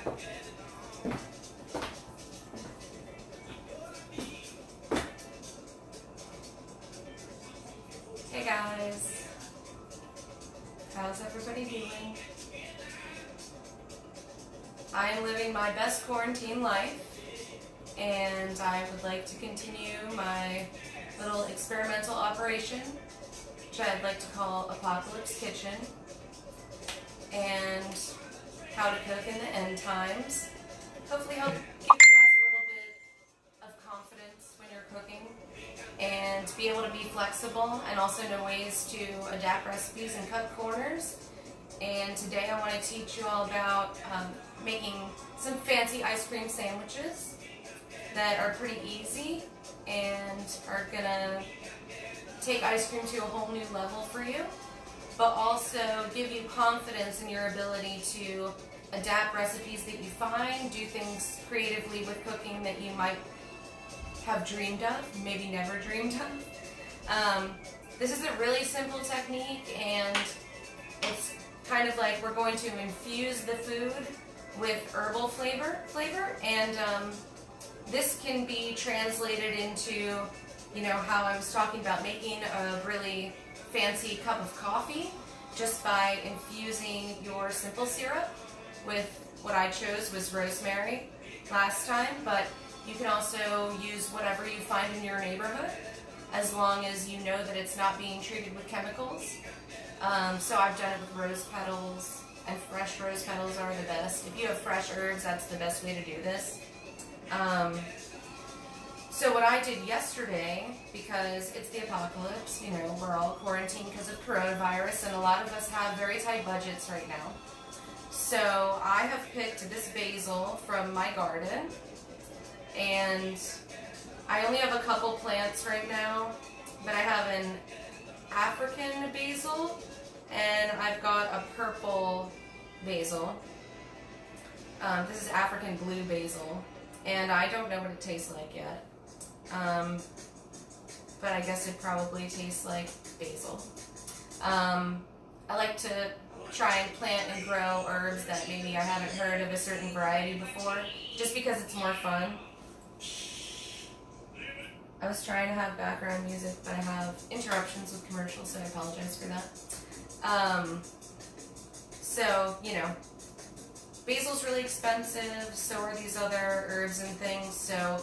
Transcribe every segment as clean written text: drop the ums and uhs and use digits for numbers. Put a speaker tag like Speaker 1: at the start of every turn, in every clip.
Speaker 1: Hey guys, how's everybody doing? I am living my best quarantine life, and I would like to continue my little experimental operation, which I'd like to call Apocalypse Kitchen, and how to cook in the end times. Hopefully help give you guys a little bit of confidence when you're cooking, and be able to be flexible and also know ways to adapt recipes and cut corners. And today I want to teach you all about making some fancy ice cream sandwiches that are pretty easy and are gonna take ice cream to a whole new level for you, but also give you confidence in your ability to adapt recipes that you find, do things creatively with cooking that you might have dreamed of, maybe never dreamed of. This is a really simple technique, and it's kind of like we're going to infuse the food with herbal flavor, and this can be translated into, how I was talking about making a really fancy cup of coffee just by infusing your simple syrup with what I chose was rosemary last time, but you can also use whatever you find in your neighborhood as long as you know that it's not being treated with chemicals. So I've done it with rose petals, and fresh rose petals are the best. If you have fresh herbs, that's the best way to do this. So what I did yesterday, because it's the apocalypse, we're all quarantined because of coronavirus, and a lot of us have very tight budgets right now. So I have picked this basil from my garden, and I only have a couple plants right now, but I have an African basil, and I've got a purple basil. This is African blue basil, and I don't know what it tastes like yet. But I guess it probably tastes like basil. I like to try and plant and grow herbs that maybe I haven't heard of a certain variety before, just because it's more fun. I was trying to have background music, but I have interruptions with commercials, so I apologize for that. So, basil's really expensive, so are these other herbs and things, so,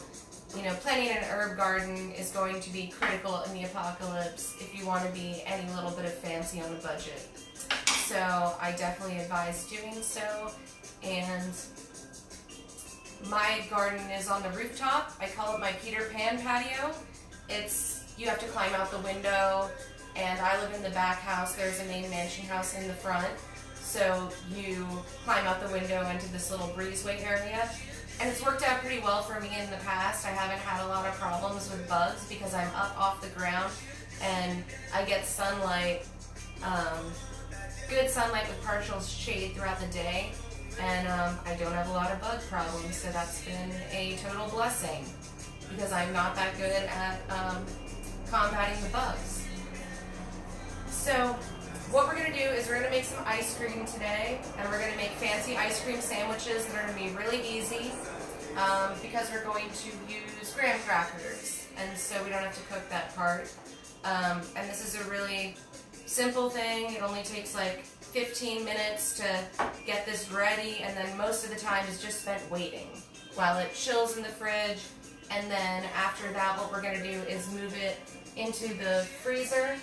Speaker 1: planting an herb garden is going to be critical in the apocalypse if you want to be any little bit of fancy on a budget. So, I definitely advise doing so, and my garden is on the rooftop. I call it my Peter Pan patio. You have to climb out the window, and I live in the back house. There's a main mansion house in the front. So you climb out the window into this little breezeway area. And it's worked out pretty well for me in the past. I haven't had a lot of problems with bugs because I'm up off the ground and I get sunlight, good sunlight with partial shade throughout the day. And I don't have a lot of bug problems, so that's been a total blessing because I'm not that good at combating the bugs. So what we're going to do is we're going to make some ice cream today, and we're going to make fancy ice cream sandwiches that are going to be really easy because we're going to use graham crackers, and so we don't have to cook that part. And this is a really simple thing. It only takes like 15 minutes to get this ready, and then most of the time is just spent waiting while it chills in the fridge. And then after that, what we're going to do is move it into the freezer.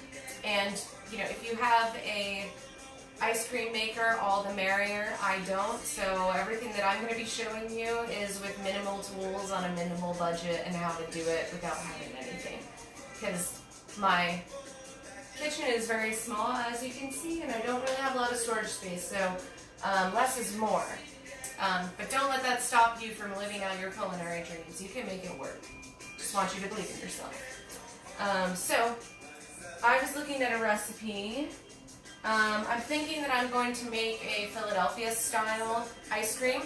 Speaker 1: And if you have a ice cream maker, all the merrier. I don't, so everything that I'm going to be showing you is with minimal tools on a minimal budget and how to do it without having anything, because my kitchen is very small, as you can see, and I don't really have a lot of storage space, so less is more. But don't let that stop you from living out your culinary dreams. You can make it work. Just want you to believe in yourself. So I was looking at a recipe. I'm thinking that I'm going to make a Philadelphia style ice cream,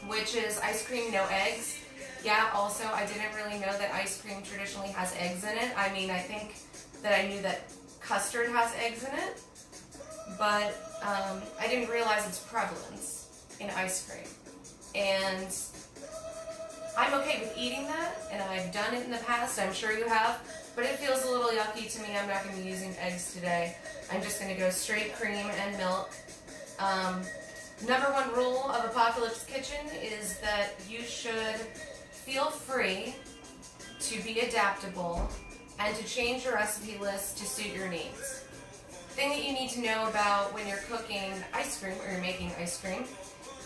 Speaker 1: which is ice cream, no eggs. Yeah, also, I didn't really know that ice cream traditionally has eggs in it. I mean, I think that I knew that custard has eggs in it, but I didn't realize its prevalence in ice cream. And I'm okay with eating that, and I've done it in the past, I'm sure you have, but it feels a little yucky to me. I'm not going to be using eggs today. I'm just going to go straight cream and milk. Number one rule of Apocalypse Kitchen is that you should feel free to be adaptable and to change your recipe list to suit your needs. The thing that you need to know about when you're cooking ice cream or you're making ice cream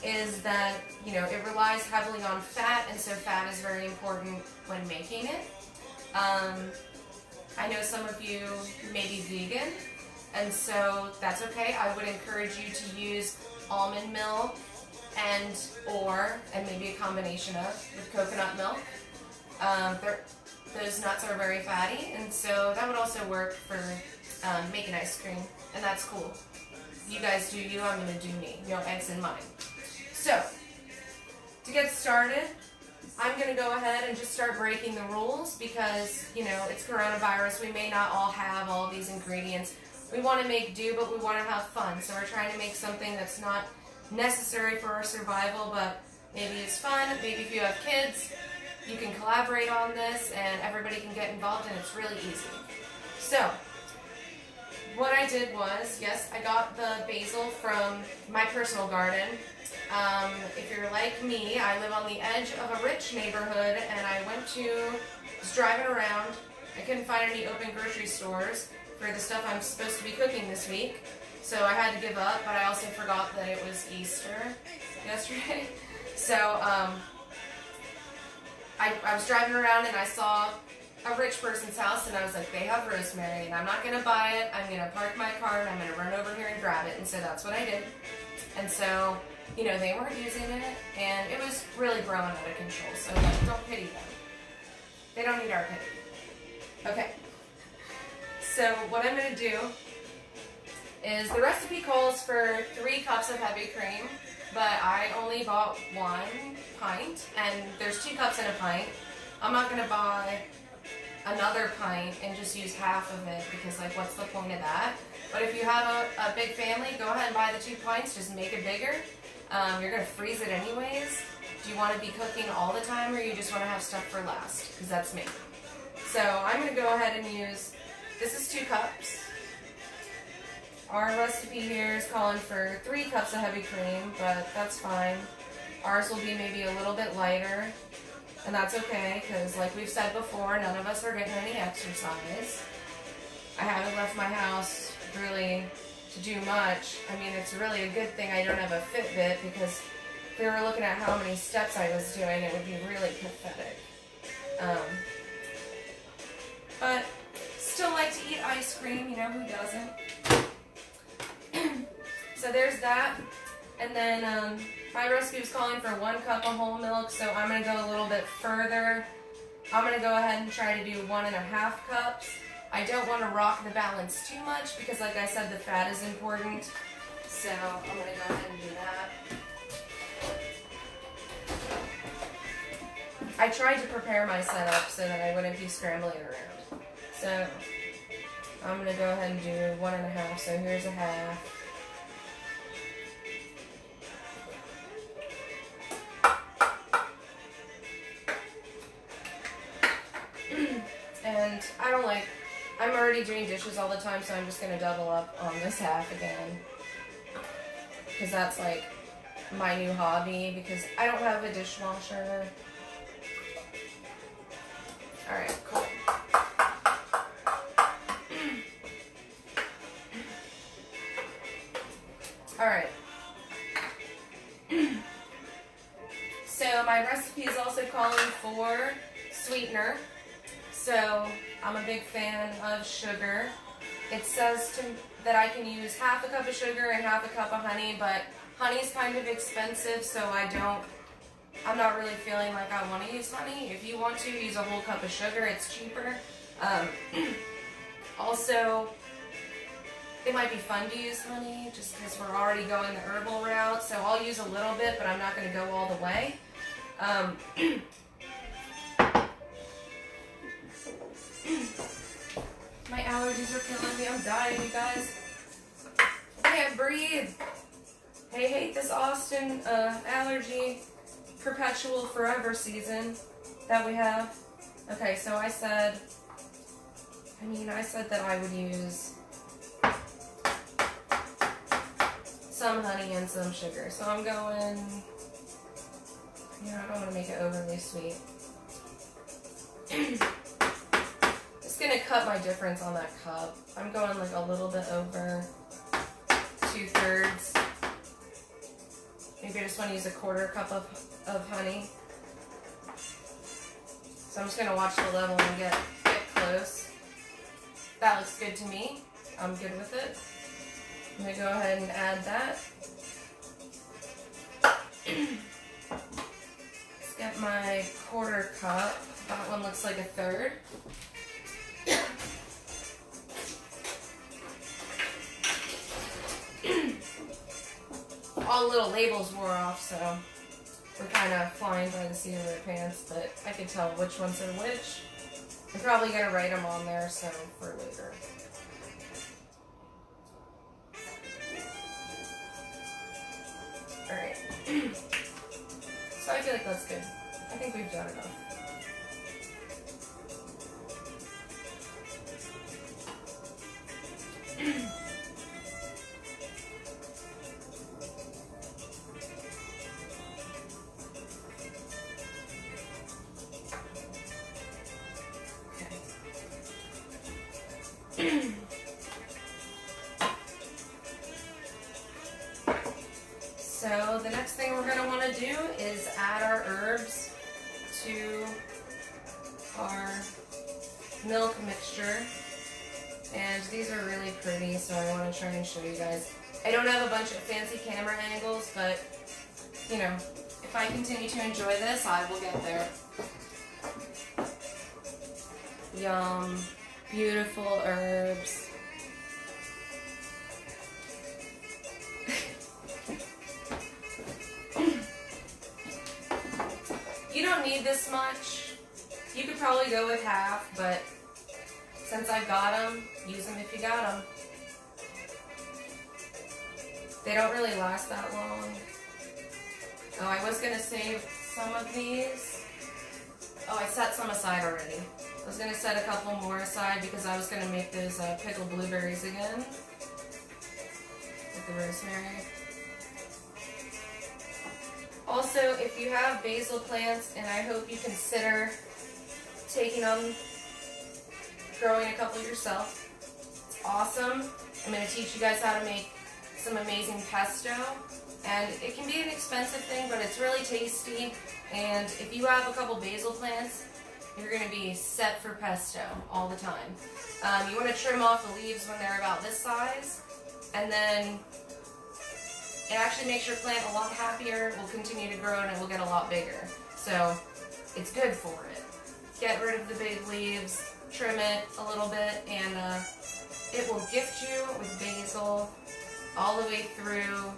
Speaker 1: is that, you know, it relies heavily on fat, and so fat is very important when making it. I know some of you may be vegan, and so that's okay. I would encourage you to use almond milk and maybe a combination with coconut milk. Those nuts are very fatty, and so that would also work for making ice cream, and that's cool. You guys do you, I'm going to do me. No eggs in mine. So, to get started, I'm going to go ahead and just start breaking the rules because, you know, it's coronavirus. We may not all have all these ingredients. We want to make do, but we want to have fun. So we're trying to make something that's not necessary for our survival, but maybe it's fun. Maybe if you have kids, you can collaborate on this and everybody can get involved, and it's really easy. So, what I did was, yes, I got the basil from my personal garden. If you're like me, I live on the edge of a rich neighborhood, and I was driving around. I couldn't find any open grocery stores for the stuff I'm supposed to be cooking this week, so I had to give up, but I also forgot that it was Easter yesterday. So I was driving around and I saw a rich person's house, and I was like, they have rosemary, and I'm not going to buy it. I'm going to park my car, and I'm going to run over here and grab it, and so that's what I did. And so, you know, they weren't using it, and it was really growing out of control, so like, don't pity them. They don't need our pity. Okay. So what I'm going to do is, the recipe calls for 3 cups of heavy cream, but I only bought 1 pint, and there's 2 cups in a pint. I'm not going to buy another pint and just use half of it because, like, what's the point of that? But if you have a big family, go ahead and buy the 2 pints, just make it bigger. You're going to freeze it anyways. Do you want to be cooking all the time, or you just want to have stuff for last? Because that's me. So I'm going to go ahead and use, this is 2 cups. Our recipe here is calling for 3 cups of heavy cream, but that's fine. Ours will be maybe a little bit lighter, and that's okay, because like we've said before, none of us are getting any exercise. I haven't left my house really to do much. I mean, it's really a good thing I don't have a Fitbit, because if we were looking at how many steps I was doing, it would be really pathetic. But still like to eat ice cream, you know, who doesn't? So there's that. And then my recipe was calling for 1 cup of whole milk, so I'm going to go a little bit further. I'm going to go ahead and try to do 1.5 cups. I don't want to rock the balance too much because, like I said, the fat is important. So I'm going to go ahead and do that. I tried to prepare my setup so that I wouldn't be scrambling around. So I'm going to go ahead and do 1.5, so here's a half. And I'm already doing dishes all the time, so I'm just going to double up on this half again. Because that's like my new hobby, because I don't have a dishwasher. Alright, cool. Alright. So my recipe is also calling for sweetener. So I'm a big fan of sugar. It says that I can use half a cup of sugar and half a cup of honey, but honey's kind of expensive, so I'm not really feeling like I want to use honey. If you want to, use a whole cup of sugar, it's cheaper. Also, it might be fun to use honey just because we're already going the herbal route, so I'll use a little bit, but I'm not going to go all the way. My allergies are killing me. I'm dying, you guys. I can't breathe. I hate this Austin allergy perpetual forever season that we have. Okay, so I said that I would use some honey and some sugar. So I'm going, I don't want to make it overly sweet. Just gonna cut my difference on that cup. I'm going like a little bit over 2/3. Maybe I just want to use a 1/4 cup of honey. So I'm just gonna watch the level and get close. That looks good to me. I'm good with it. I'm gonna go ahead and add that. Let's get my 1/4 cup. That one looks like a 1/3. All the little labels wore off, so we're kind of flying by the seat of our pants, but I can tell which ones are which. I'm probably going to write them on there, so for later. Alright. So I feel like that's good. I think we've done enough. So the next thing we're going to want to do is add our herbs to our milk mixture. And these are really pretty, so I want to try and show you guys. I don't have a bunch of fancy camera angles, but you know, if I continue to enjoy this, I will get there. Yum. Beautiful herbs. You don't need this much. You could probably go with half, but since I've got them, use them if you got them. They don't really last that long. Oh, I was going to save some of these. Oh, I set some aside already. I was going to set a couple more aside because I was going to make those pickled blueberries again with the rosemary. Also, if you have basil plants, and I hope you consider taking them, growing a couple yourself. It's awesome. I'm going to teach you guys how to make some amazing pesto. And it can be an expensive thing, but it's really tasty. And if you have a couple basil plants, you're going to be set for pesto all the time. You want to trim off the leaves when they're about this size, and then it actually makes your plant a lot happier, will continue to grow, and it will get a lot bigger. So it's good for it. Get rid of the big leaves, trim it a little bit, and it will gift you with basil all the way through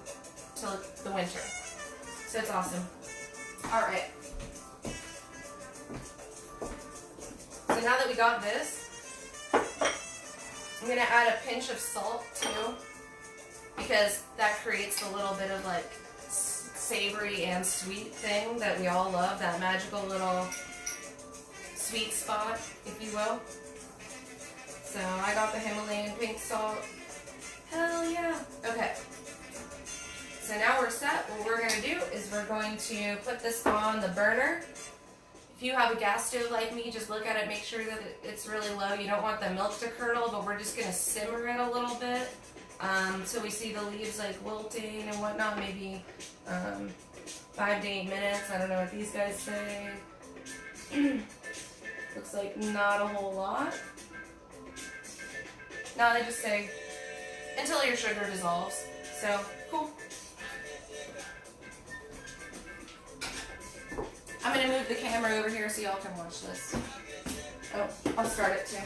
Speaker 1: till the winter. So it's awesome. Alright. So now that we got this, I'm going to add a pinch of salt too, because that creates a little bit of like savory and sweet thing that we all love, that magical little sweet spot, if you will. So I got the Himalayan pink salt. Hell yeah. Okay. So now we're set. What we're going to do is we're going to put this on the burner. If you have a gas stove like me, just look at it, make sure that it's really low. You don't want the milk to curdle, but we're just going to simmer it a little bit. So we see the leaves like wilting and whatnot, maybe 5 to 8 minutes. I don't know what these guys say. Looks like not a whole lot. No, they just say until your sugar dissolves. So, cool. I'm going to move the camera over here so y'all can watch this. Oh, I'll start it too.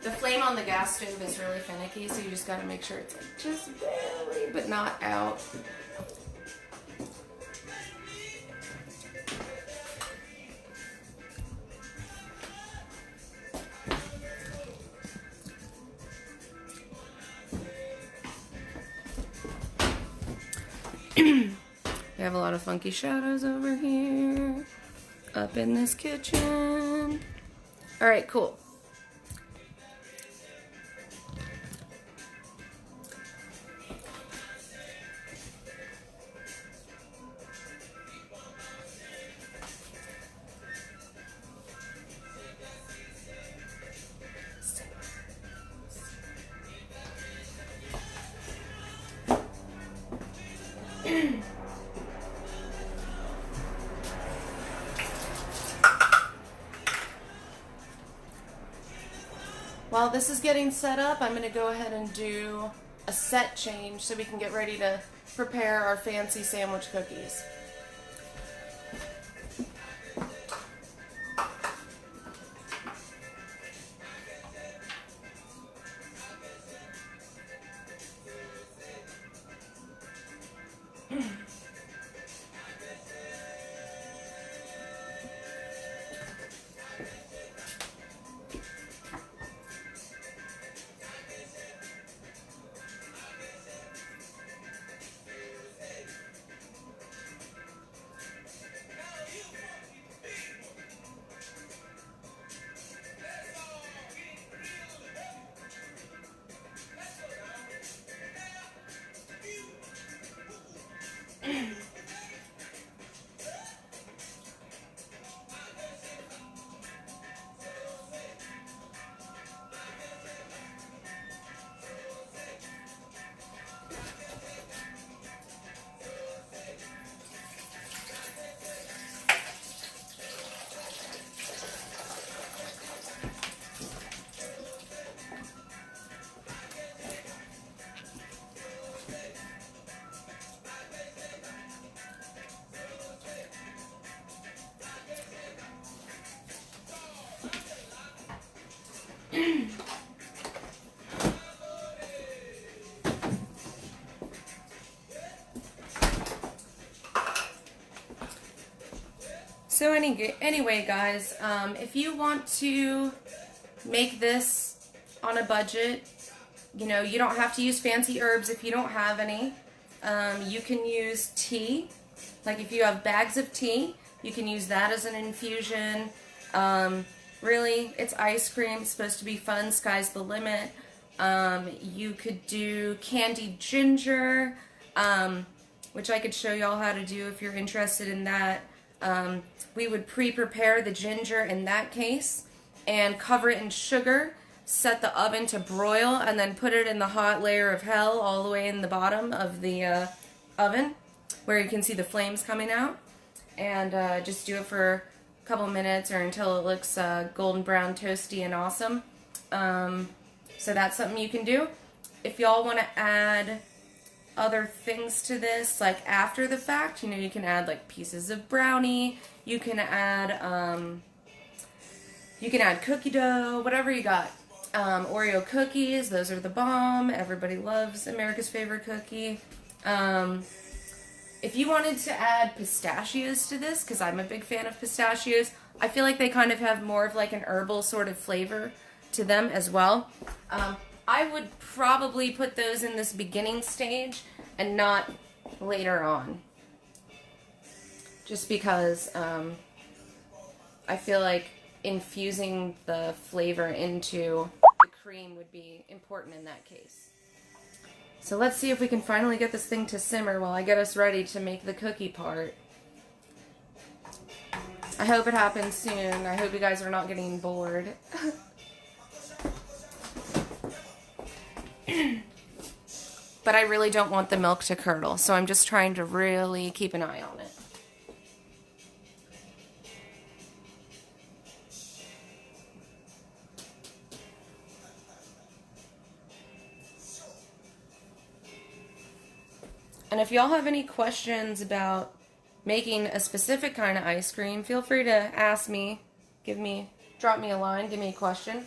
Speaker 1: The flame on the gas stove is really finicky, so you just gotta make sure it's like just barely, but not out. We have a lot of funky shadows over here, up in this kitchen. All right, cool. While this is getting set up, I'm going to go ahead and do a set change so we can get ready to prepare our fancy sandwich cookies. So anyway, guys, if you want to make this on a budget, you know, you don't have to use fancy herbs if you don't have any. You can use tea. Like if you have bags of tea, you can use that as an infusion. Really, it's ice cream. It's supposed to be fun. Sky's the limit. You could do candied ginger, which I could show y'all how to do if you're interested in that. We would pre-prepare the ginger in that case and cover it in sugar, set the oven to broil, and then put it in the hot layer of hell all the way in the bottom of the oven where you can see the flames coming out. And just do it for a couple minutes or until it looks golden brown, toasty, and awesome. So that's something you can do. If y'all want to add other things to this, like after the fact, you know, you can add like pieces of brownie, you can add cookie dough, whatever you got. Oreo cookies, those are the bomb. Everybody loves America's favorite cookie. If you wanted to add pistachios to this, because I'm a big fan of pistachios, I feel like they kind of have more of like an herbal sort of flavor to them as well. I would probably put those in this beginning stage and not later on. Just because I feel like infusing the flavor into the cream would be important in that case. So let's see if we can finally get this thing to simmer while I get us ready to make the cookie part. I hope it happens soon. I hope you guys are not getting bored. But I really don't want the milk to curdle, so I'm just trying to really keep an eye on it. And if y'all have any questions about making a specific kind of ice cream, feel free to ask me, drop me a line, give me a question.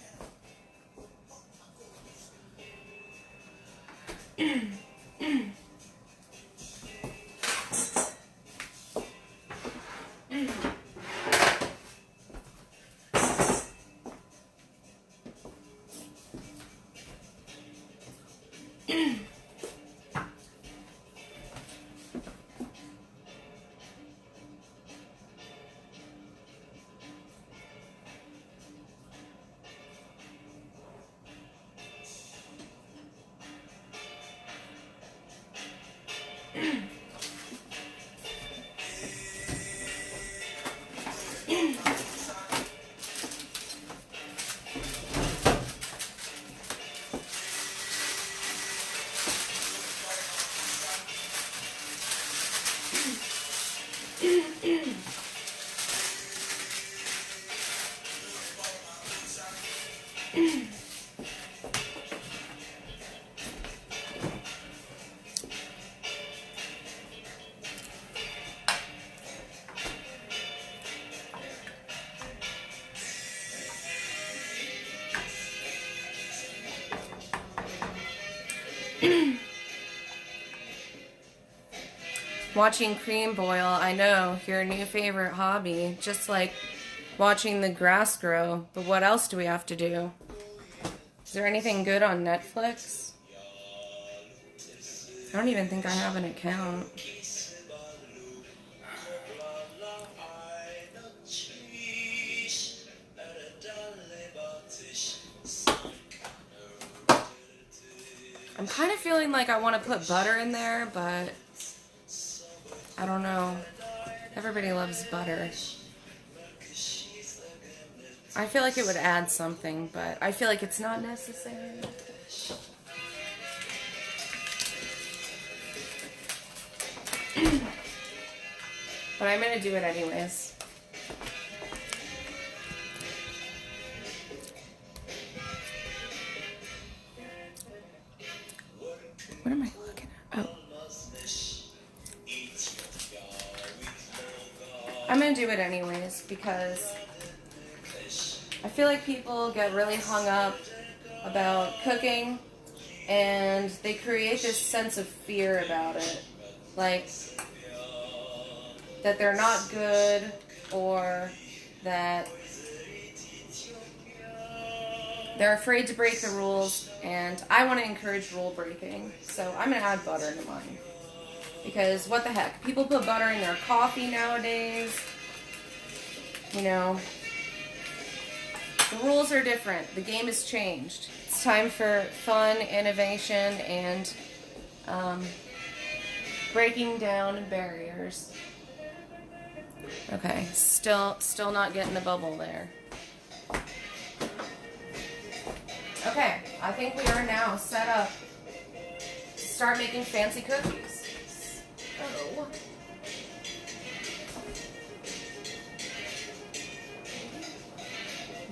Speaker 1: Watching cream boil, I know, your new favorite hobby. Just like watching the grass grow. But what else do we have to do? Is there anything good on Netflix? I don't even think I have an account. I'm kind of feeling like I want to put butter in there, but I don't know. Everybody loves butter. I feel like it would add something, but I feel like it's not necessary. But I'm gonna do it anyways. What am I looking at? Oh. I'm gonna do it anyways because I feel like people get really hung up about cooking and they create this sense of fear about it. Like that they're not good or that they're afraid to break the rules, and I want to encourage rule breaking. So I'm going to add butter to mine. Because what the heck? People put butter in their coffee nowadays. You know, the rules are different. The game has changed. It's time for fun, innovation, and breaking down barriers. Okay, still not getting the bubble there. Okay, I think we are now set up to start making fancy cookies. Oh.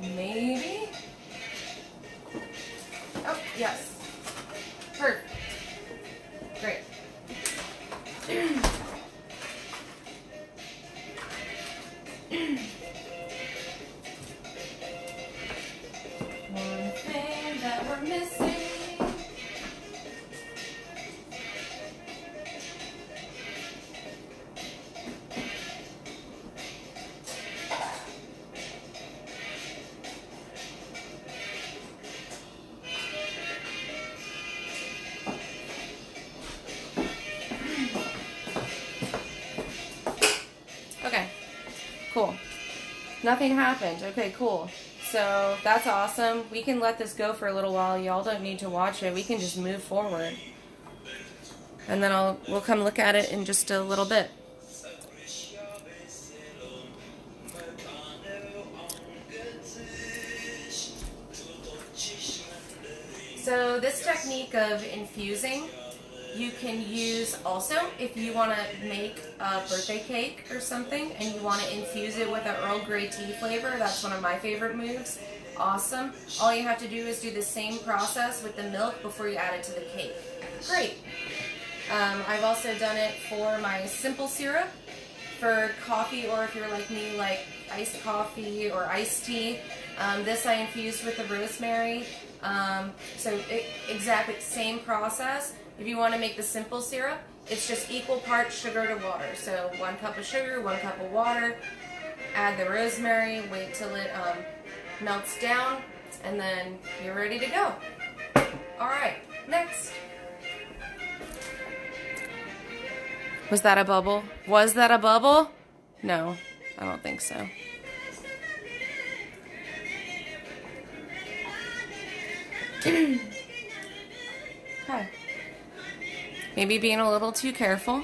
Speaker 1: Maybe? Oh, yes. Perfect. Great. One thing that we're missing. Okay, cool. Nothing happened. Okay, cool. So that's awesome. We can let this go for a little while. Y'all don't need to watch it. We can just move forward. And then we'll come look at it in just a little bit. So this technique of infusing, you can use also if you want to make a birthday cake or something and you want to infuse it with an Earl Grey tea flavor. That's one of my favorite moves. Awesome. All you have to do is do the same process with the milk before you add it to the cake. Great. I've also done it for my simple syrup for coffee, or if you're like me, like iced coffee or iced tea. This I infused with the rosemary. Exactly same process. If you want to make the simple syrup, it's just equal parts sugar to water. So 1 cup of sugar, 1 cup of water, add the rosemary, wait till it melts down, and then you're ready to go. Alright, next. Was that a bubble? Was that a bubble? No, I don't think so. Okay. Maybe being a little too careful,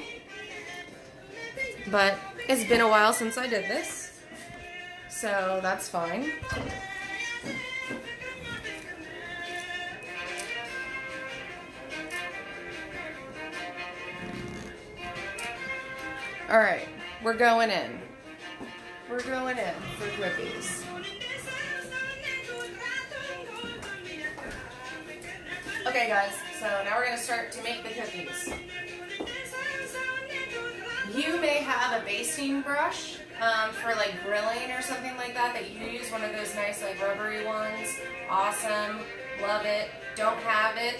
Speaker 1: but it's been a while since I did this, so that's fine. Alright, we're going in. We're going in for cookies. Okay guys, so now we're going to start to make the cookies. You may have a basting brush for like grilling or something like that you use, one of those nice like rubbery ones. Awesome, love it. Don't have it.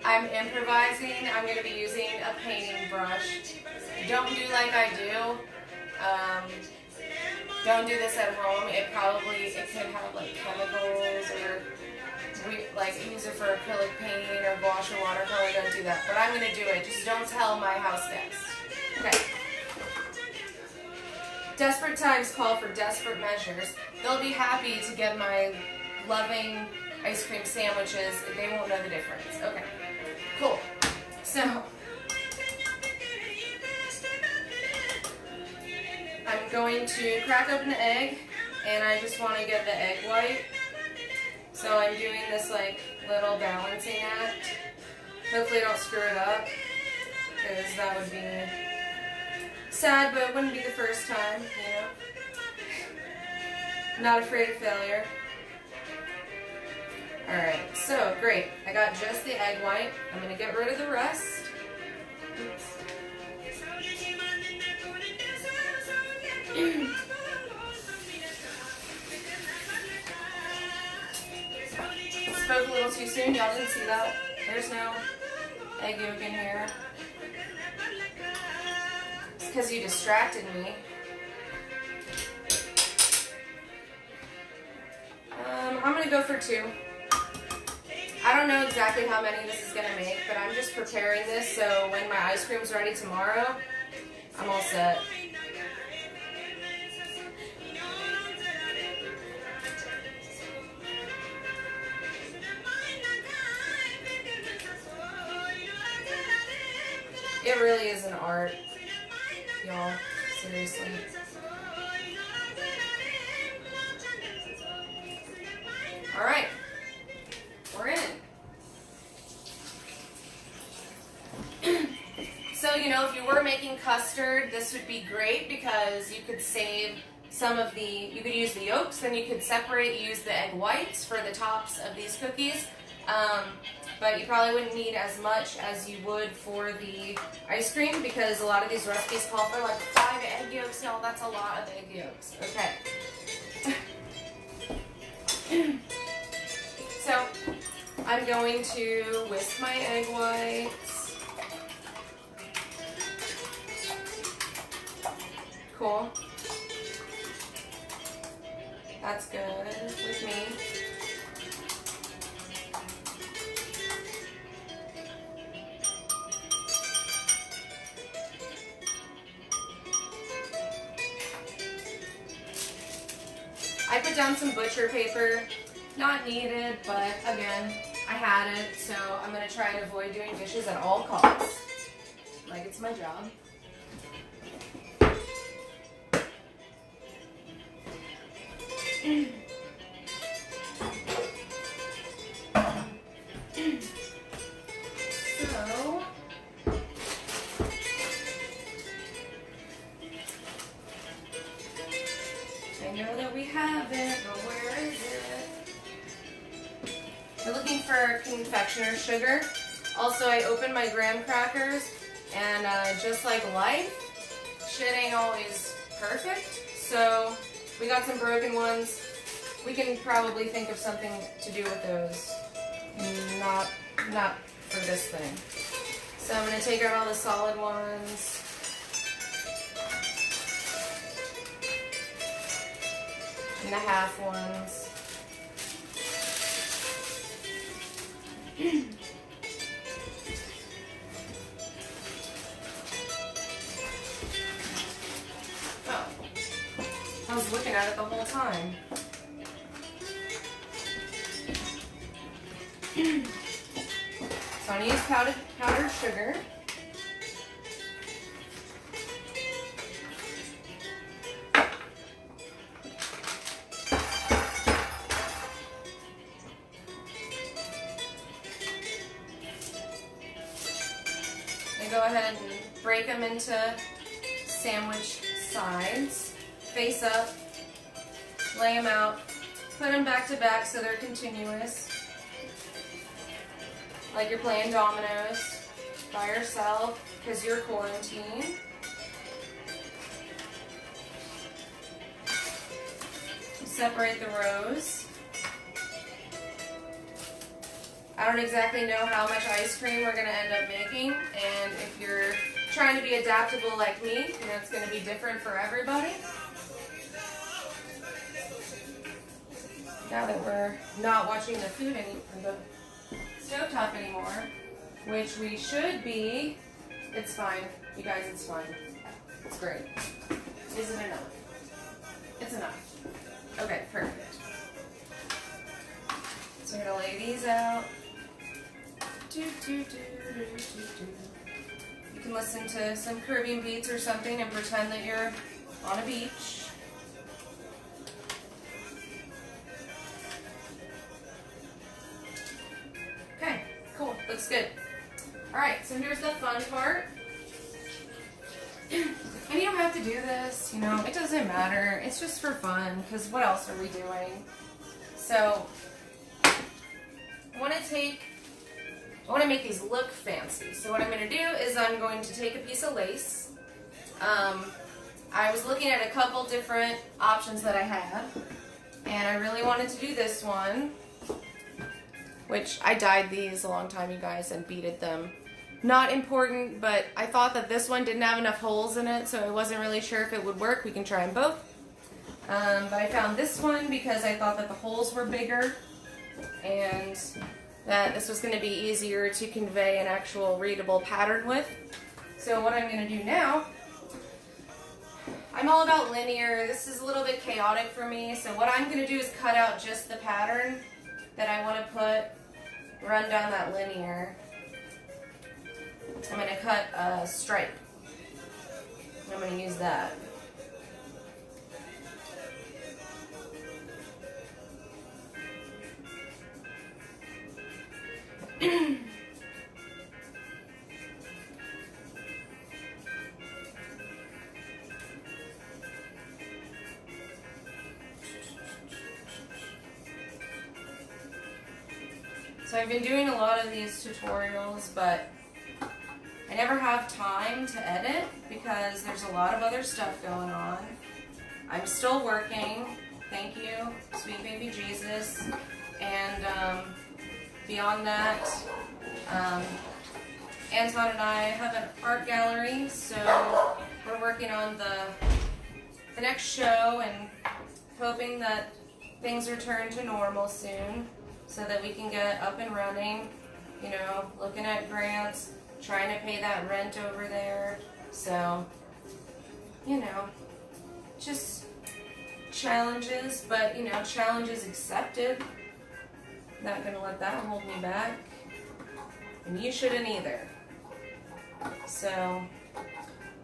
Speaker 1: I'm improvising. I'm going to be using a painting brush. Don't do like I do. Don't do this at home. It could have like chemicals or like use it for acrylic paint or gouache or watercolor. Don't do that. But I'm going to do it. Just don't tell my house guests. Okay. Desperate times call for desperate measures. They'll be happy to get my loving ice cream sandwiches. They won't know the difference. Okay. Cool. So, I'm going to crack open an egg, and I just want to get the egg white. So I'm doing this like little balancing act. Hopefully I don't screw it up, because that would be sad, but it wouldn't be the first time, you know. Not afraid of failure. Alright, so great. I got just the egg white. I'm going to get rid of the rest. Oops. Spoke a little too soon. Y'all didn't see that. There's no egg yolk in here. It's because you distracted me. I'm going to go for 2. I don't know exactly how many this is going to make, but I'm just preparing this so when my ice cream's ready tomorrow, I'm all set. It really is an art, y'all, seriously. Alright, we're in. So, you know, if you were making custard, this would be great because you could save some of you could use the yolks, then you could use the egg whites for the tops of these cookies. But you probably wouldn't need as much as you would for the ice cream because a lot of these recipes call for like 5 egg yolks. No, that's a lot of egg yolks. Okay. So, I'm going to whisk my egg whites. Cool. That's good with me. I put down some butcher paper. Not needed, but again, I had it, so I'm going to try and avoid doing dishes at all costs. Like it's my job. So, I know that we have it, but where is it? We're looking for confectioner's sugar. Also, I opened my graham crackers, and just like life, shit ain't always perfect. So we got some broken ones, we can probably think of something to do with those. Not for this thing. So I'm going to take out all the solid ones. And the half ones. Oh, I was looking at it the whole time. So I'm going to use powdered sugar. And go ahead and break them into sandwich sides, face up, lay them out, put them back to back so they're continuous. Like you're playing dominoes by yourself because you're quarantined. Separate the rows. I don't exactly know how much ice cream we're going to end up making, and if you're trying to be adaptable like me, you know, it's going to be different for everybody. Now that we're not watching the food the stovetop anymore, which we should be, it's fine. You guys, it's fine. It's great. Is it enough? It's enough. Okay, perfect. So we're going to lay these out. You can listen to some Caribbean beats or something and pretend that you're on a beach. Okay, cool. Looks good. Alright, so here's the fun part. And you don't have to do this, you know, it doesn't matter. It's just for fun, because what else are we doing? So, I want to make these look fancy. So what I'm going to do is I'm going to take a piece of lace. I was looking at a couple different options that I had, and I really wanted to do this one, which I dyed these a long time, you guys, and beaded them. Not important, but I thought that this one didn't have enough holes in it, so I wasn't really sure if it would work. We can try them both. But I found this one because I thought that the holes were bigger, and that this was going to be easier to convey an actual readable pattern with. So what I'm going to do now, I'm all about linear. This is a little bit chaotic for me, so what I'm going to do is cut out just the pattern that I want to run down that linear. I'm going to cut a stripe. I'm going to use that. So I've been doing a lot of these tutorials, but I never have time to edit because there's a lot of other stuff going on. I'm still working. Thank you, sweet baby Jesus. And beyond that, Anton and I have an art gallery, so we're working on the next show and hoping that things return to normal soon so that we can get up and running, you know, looking at grants, trying to pay that rent over there. So, you know, just challenges, but, you know, challenges accepted. Not going to let that hold me back. And you shouldn't either. So,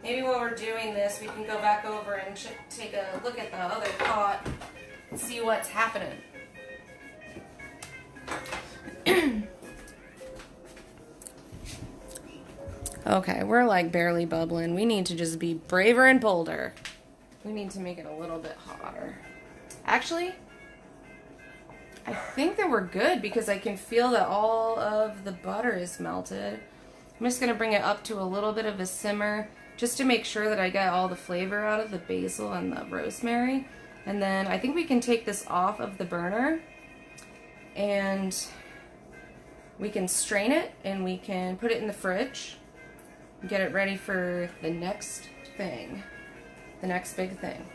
Speaker 1: maybe while we're doing this, we can go back over and take a look at the other pot and see what's happening. Okay, we're like barely bubbling. We need to just be braver and bolder. We need to make it a little bit hotter. Actually, I think that we're good because I can feel that all of the butter is melted. I'm just going to bring it up to a little bit of a simmer just to make sure that I get all the flavor out of the basil and the rosemary. And then I think we can take this off of the burner and we can strain it and we can put it in the fridge and get it ready for the next thing, the next big thing.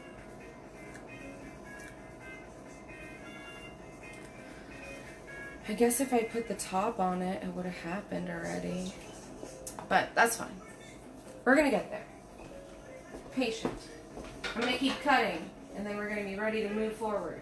Speaker 1: I guess if I put the top on it, it would have happened already. But that's fine. We're gonna get there. Patient. I'm gonna keep cutting, and then we're gonna be ready to move forward.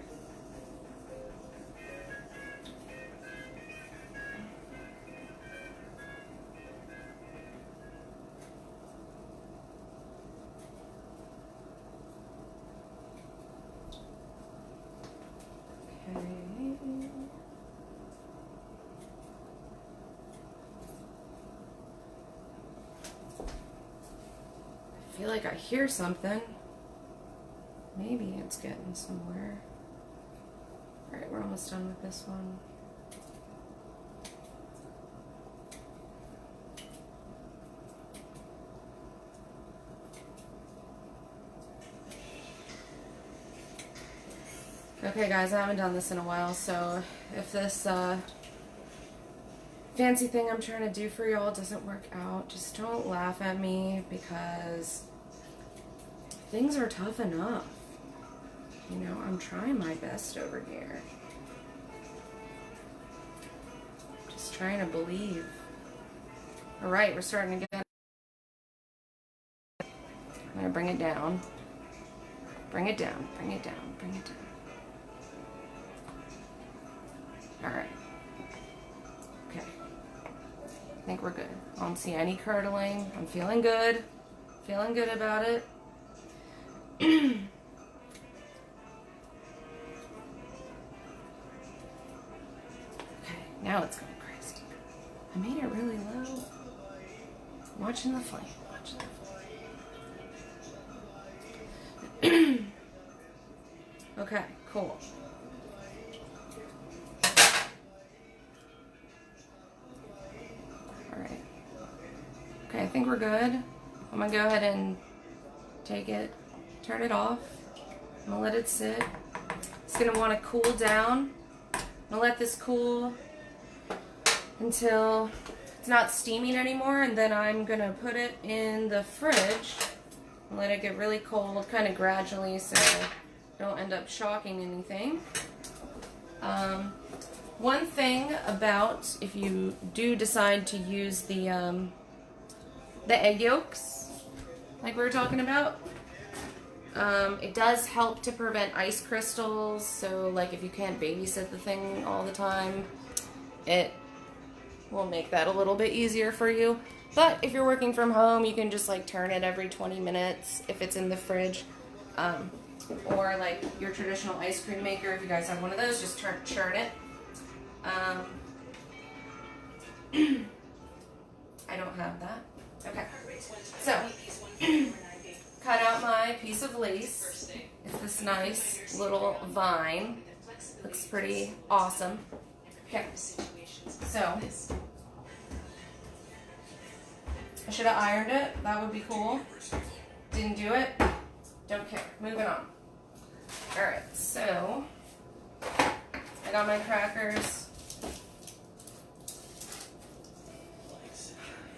Speaker 1: I feel like I hear something. Maybe it's getting somewhere. Alright, we're almost done with this one. Okay guys, I haven't done this in a while, so if this fancy thing I'm trying to do for y'all doesn't work out, just don't laugh at me, because things are tough enough. You know, I'm trying my best over here. Just trying to believe. Alright, we're starting to get... I'm going to bring it down. Bring it down, bring it down, bring it down. Alright. Okay. I think we're good. I don't see any curdling. I'm feeling good. Feeling good about it. Okay, now it's going crazy. I made it really low. Watching the flame. Watching the flame. Okay, cool. Alright. Okay, I think we're good. I'm gonna go ahead and take it, turn it off. I'm gonna let it sit. It's gonna want to cool down. I'm gonna let this cool until it's not steaming anymore, and then I'm gonna put it in the fridge and let it get really cold, kind of gradually, so don't end up shocking anything. One thing about if you do decide to use the egg yolks, like we were talking about, it does help to prevent ice crystals. So, like if you can't babysit the thing all the time, it will make that a little bit easier for you. But if you're working from home, you can just like turn it every 20 minutes if it's in the fridge. Or like your traditional ice cream maker, if you guys have one of those, just churn it. I don't have that. Okay. So, cut out my piece of lace. It's this nice little vine. Looks pretty awesome. Okay. So, I should have ironed it. That would be cool. Didn't do it. Don't care. Moving on. Alright, so I got my crackers.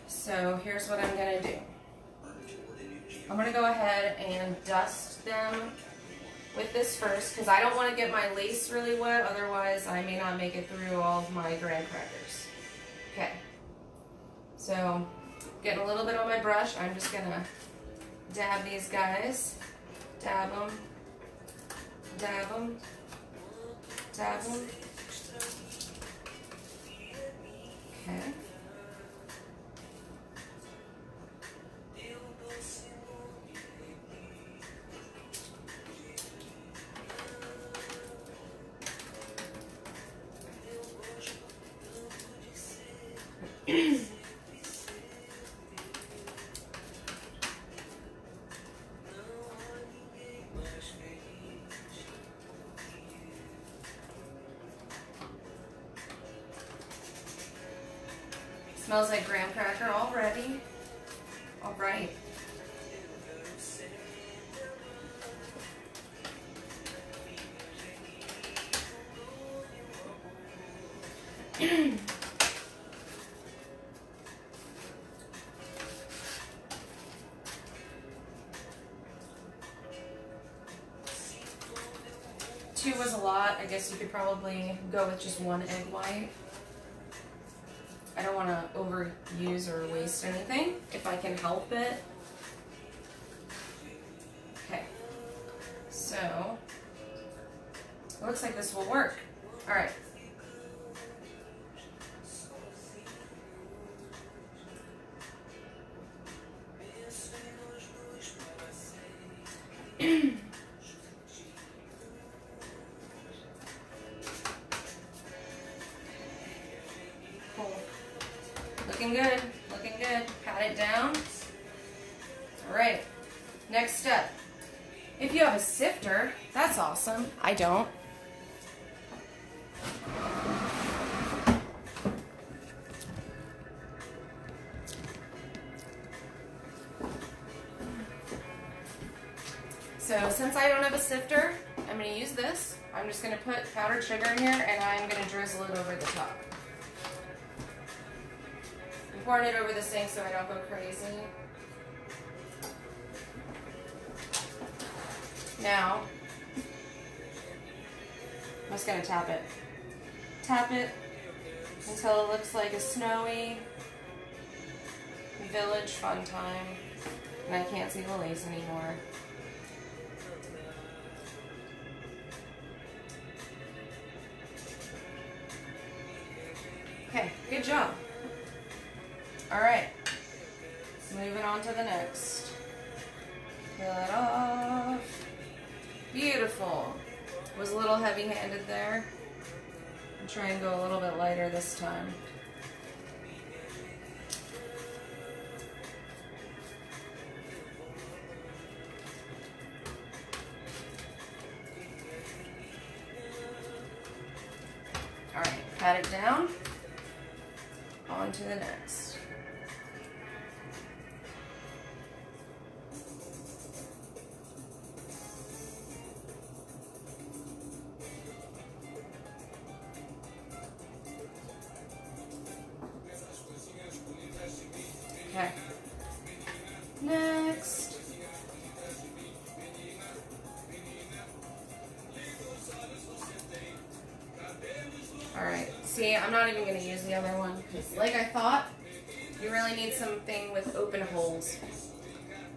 Speaker 1: So here's what I'm going to do. I'm going to go ahead and dust them with this first, because I don't want to get my lace really wet, otherwise I may not make it through all of my graham crackers. Okay. So, getting a little bit on my brush, I'm just going to dab these guys. Dab them. Dab them. Dab them. Okay. Smells like graham cracker already. All right. was a lot. I guess you could probably go with just one egg white. I don't want to overuse or waste anything if I can help it. Okay, so it looks like this will work. All right. Cool. Looking good, looking good. Pat it down. All right, next step. If you have a sifter, that's awesome. I don't. So since I don't have a sifter, I'm going to use this. I'm just going to put powdered sugar in here and I'm going to drizzle it over the top. I'm pouring it over the sink so I don't go crazy. Now, I'm just going to tap it. Tap it until it looks like a snowy village fun time. And I can't see the lace anymore. Okay, good job. All right, moving on to the next. Peel it off. Beautiful. Was a little heavy-handed there. I'll try and go a little bit lighter this time. All right, pat it down. On to the next. Okay. Next. All right. See, I'm not even going to use the other one because, like I thought, you really need something with open holes.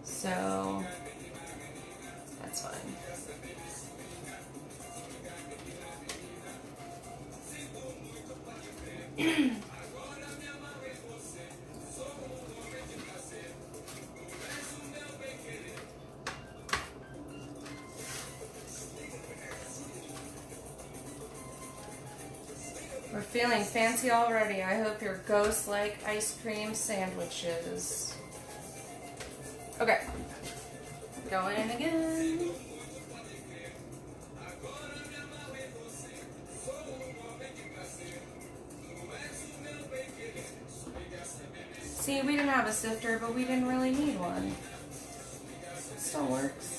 Speaker 1: So that's fine. We're feeling fancy already. I hope your ghosts like ice cream sandwiches. Okay. Going in again. See, we didn't have a sifter, but we didn't really need one. It still works.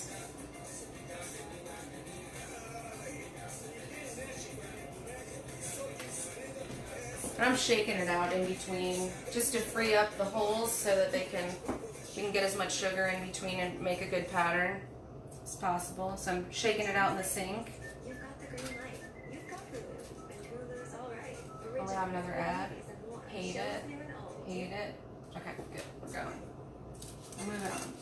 Speaker 1: I'm shaking it out in between just to free up the holes so that we can get as much sugar in between and make a good pattern as possible. So I'm shaking it out in the sink.
Speaker 2: You've got the green light. You've got throuh, and through's all right.
Speaker 1: We'll have another ad. Hate it. Hate it. Okay, good. We're going. We'll move on.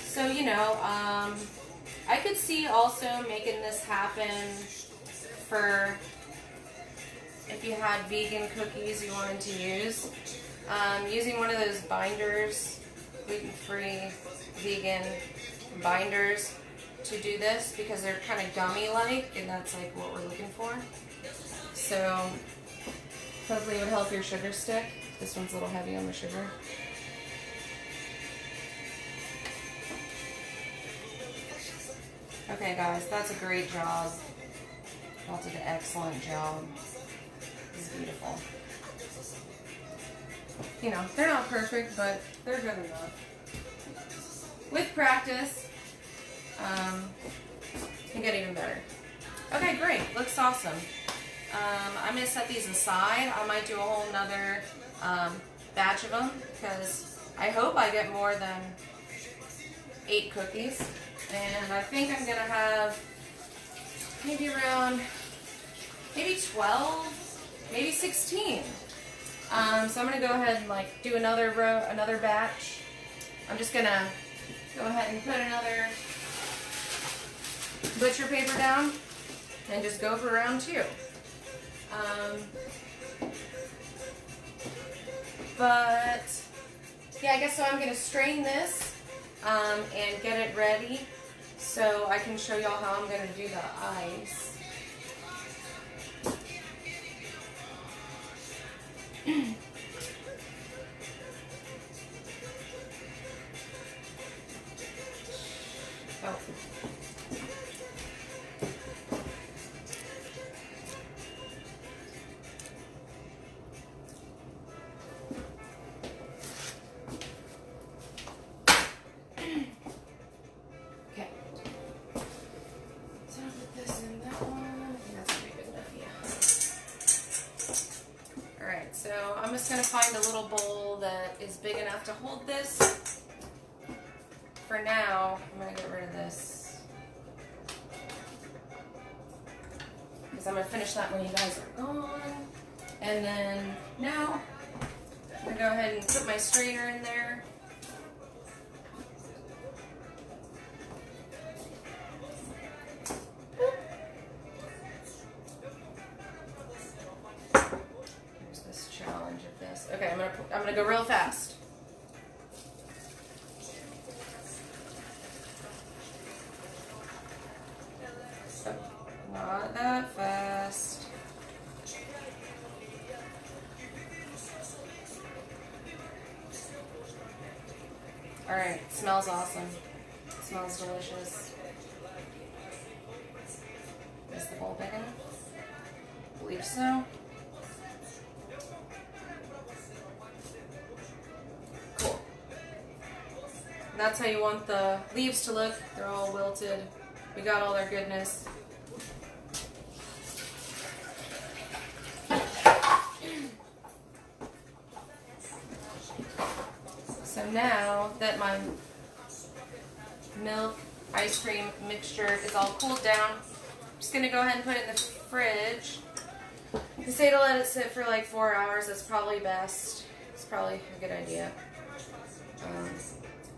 Speaker 1: So, you know, I could see also making this happen for if you had vegan cookies you wanted to use. Using one of those binders, gluten-free vegan binders to do this because they're kind of gummy-like and that's like what we're looking for. So hopefully it would help your sugar stick. This one's a little heavy on the sugar. Okay guys, that's a great job. Y'all did an excellent job. This is beautiful. You know, they're not perfect, but they're good enough. With practice, I think get even better. Okay, great. Looks awesome. I'm going to set these aside. I might do a whole nother batch of them because I hope I get more than 8 cookies. And I think I'm going to have maybe around, maybe 12, maybe 16. So I'm going to go ahead and like do another batch. I'm just going to go ahead and put another butcher paper down and just go for round 2. But yeah, I guess so. I'm going to strain this and get it ready so I can show y'all how I'm going to do the ice. Oh. Okay. So I'll put this in that one. I think that's pretty good enough, yeah. Alright, so I'm just going to find a little bowl that is big enough to hold this. For now, I'm going to get rid of this. Because I'm going to finish that when you guys are gone. And then now, I'm going to go ahead and put my strainer in there. Here's this challenge of this. Okay, I'm gonna go real fast. Not that fast. Alright, smells awesome. Smells delicious. Is the bowl big enough? I believe so. Cool. And that's how you want the leaves to look. They're all wilted. We got all their goodness. So now that my milk ice cream mixture is all cooled down, I'm just going to go ahead and put it in the fridge. They say to let it sit for like 4 hours. That's probably best. It's probably a good idea.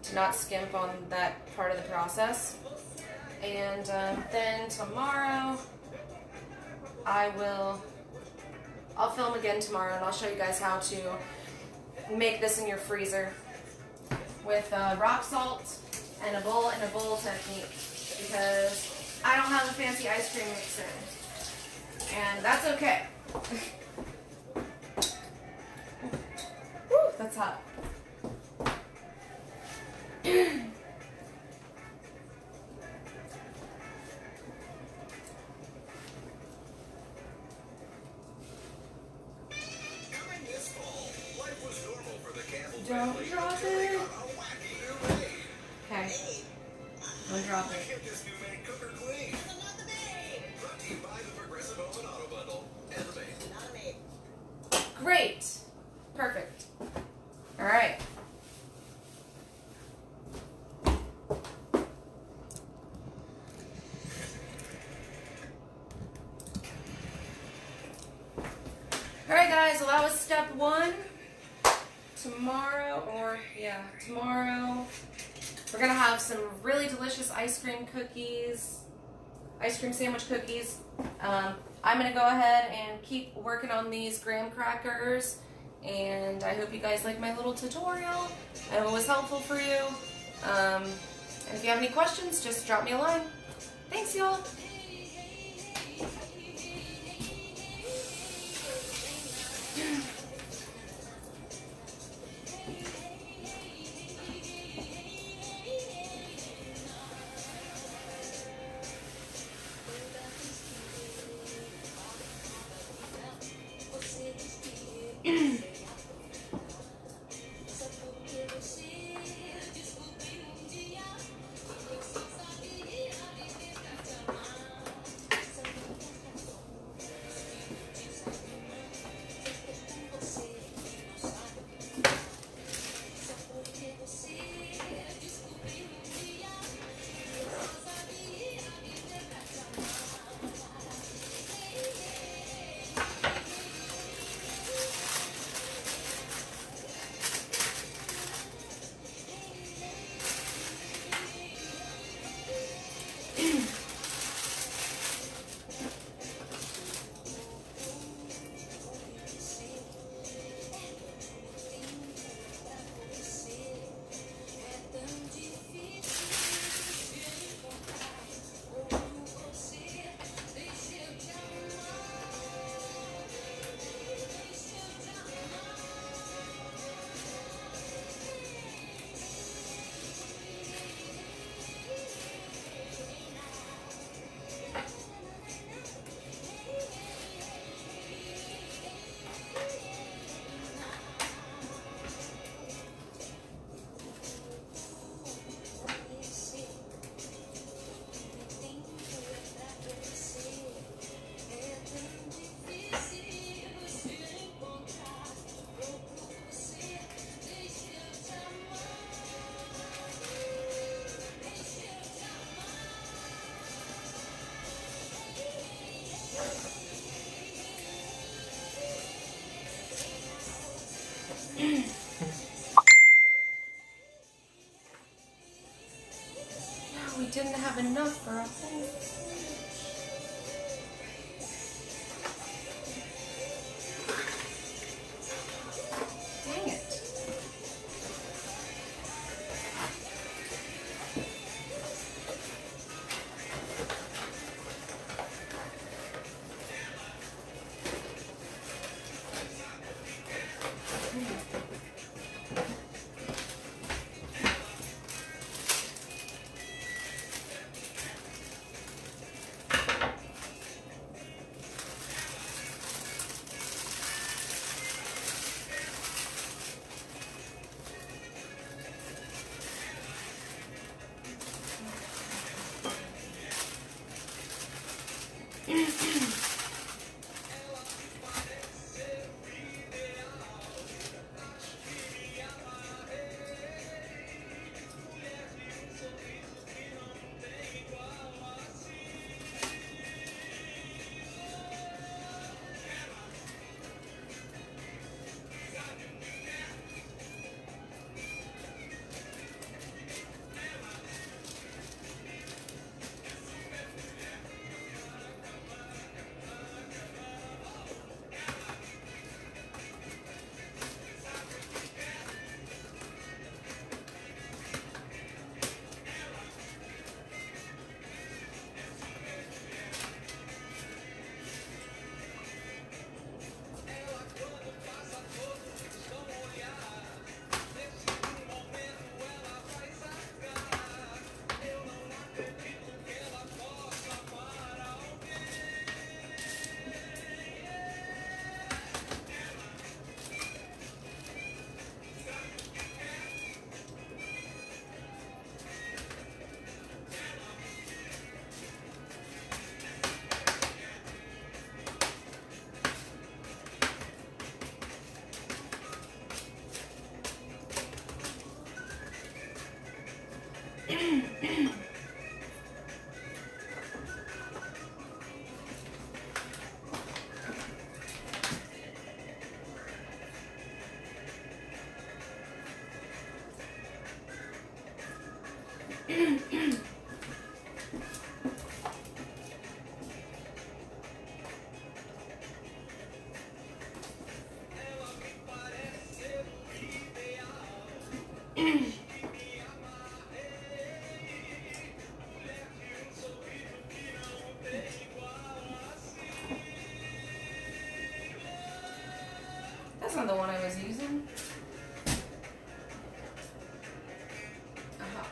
Speaker 1: To not skimp on that part of the process. And then tomorrow I'll film again tomorrow and I'll show you guys how to make this in your freezer with rock salt and a bowl technique, because I don't have a fancy ice cream mixer, and that's okay. Woo, that's hot. Don't drop it. Okay. Don't drop it. Great. Perfect. All right. All right, guys. Well, that was step 1. Tomorrow, we're gonna have some really delicious ice cream sandwich cookies. I'm gonna go ahead and keep working on these graham crackers, and I hope you guys like my little tutorial. I hope it was helpful for you. And if you have any questions, just drop me a line. Thanks, y'all. having enough for a whole. Dang it. That's not the one I was using. Aha.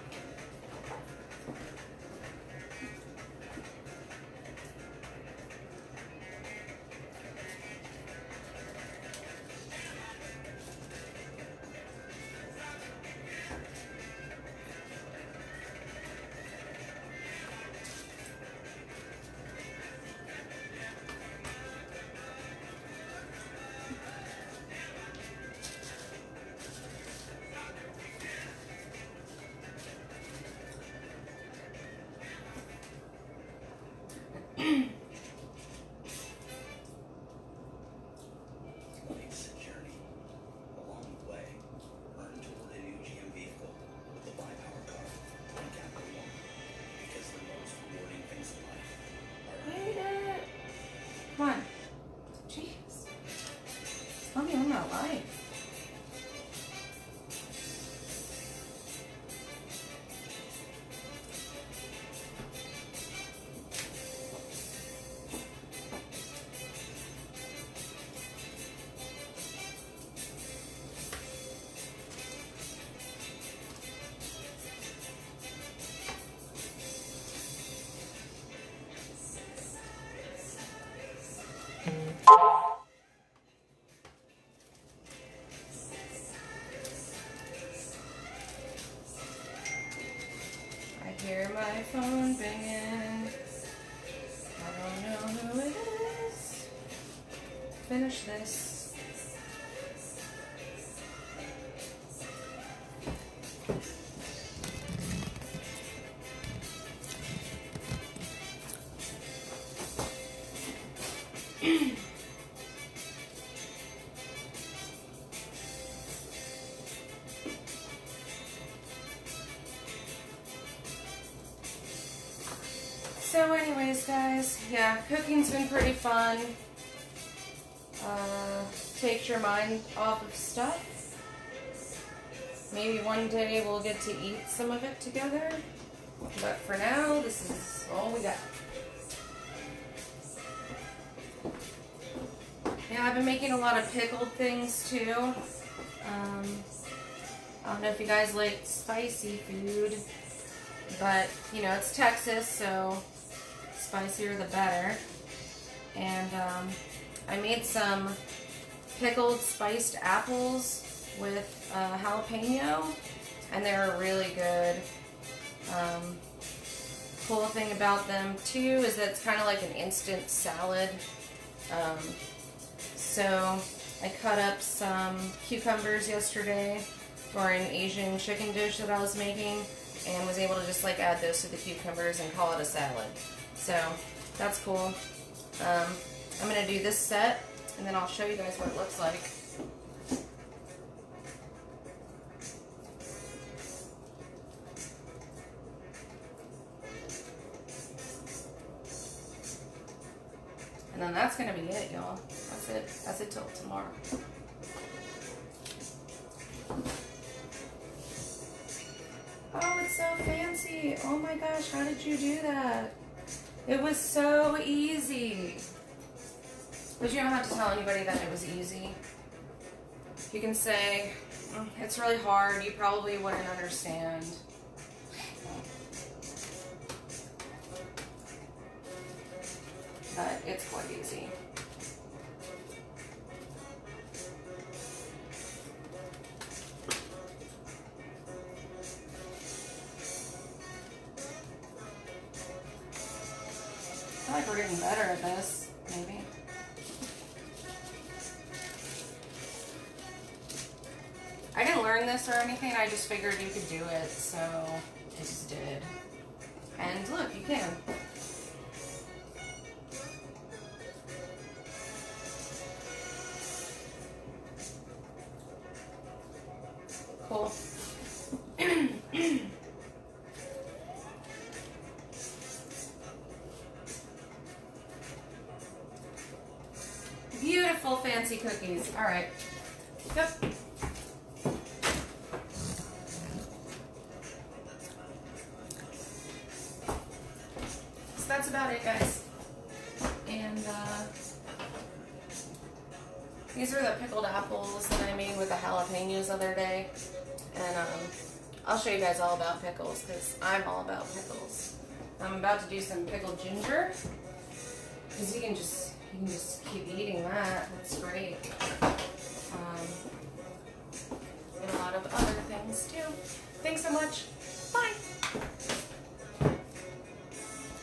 Speaker 1: Come on. Jeez. Let me own that life. I hear my phone ringing. I don't know who it is. Finish this. So anyways, guys, yeah, cooking's been pretty fun. Takes your mind off of stuff. Maybe one day we'll get to eat some of it together. But for now, this is all we got. Yeah, I've been making a lot of pickled things too. I don't know if you guys like spicy food, but you know, it's Texas, so spicier the better. And I made some pickled spiced apples with jalapeno, and they were really good. Cool thing about them too is that it's kind of like an instant salad. So I cut up some cucumbers yesterday for an Asian chicken dish that I was making, and was able to just like add those to the cucumbers and call it a salad. So that's cool. I'm gonna do this set, and then I'll show you guys what it looks like. And then that's gonna be it, y'all. That's it. That's it till tomorrow. Oh, it's so fancy. Oh my gosh, how did you do that? It was so easy. But you don't have to tell anybody that it was easy. You can say, it's really hard, you probably wouldn't understand. But it's quite easy. I feel like we're getting better at this, maybe. I didn't learn this or anything, I just figured you could do it, so I just did. And look, you can. Cool. Beautiful fancy cookies. All right. Yep. So that's about it, guys. And these are the pickled apples that I made with the jalapenos the other day. And I'll show you guys all about pickles because I'm all about pickles. I'm about to do some pickled ginger because you can just keep eating that. That's great. And a lot of other things too. Thanks so much. Bye.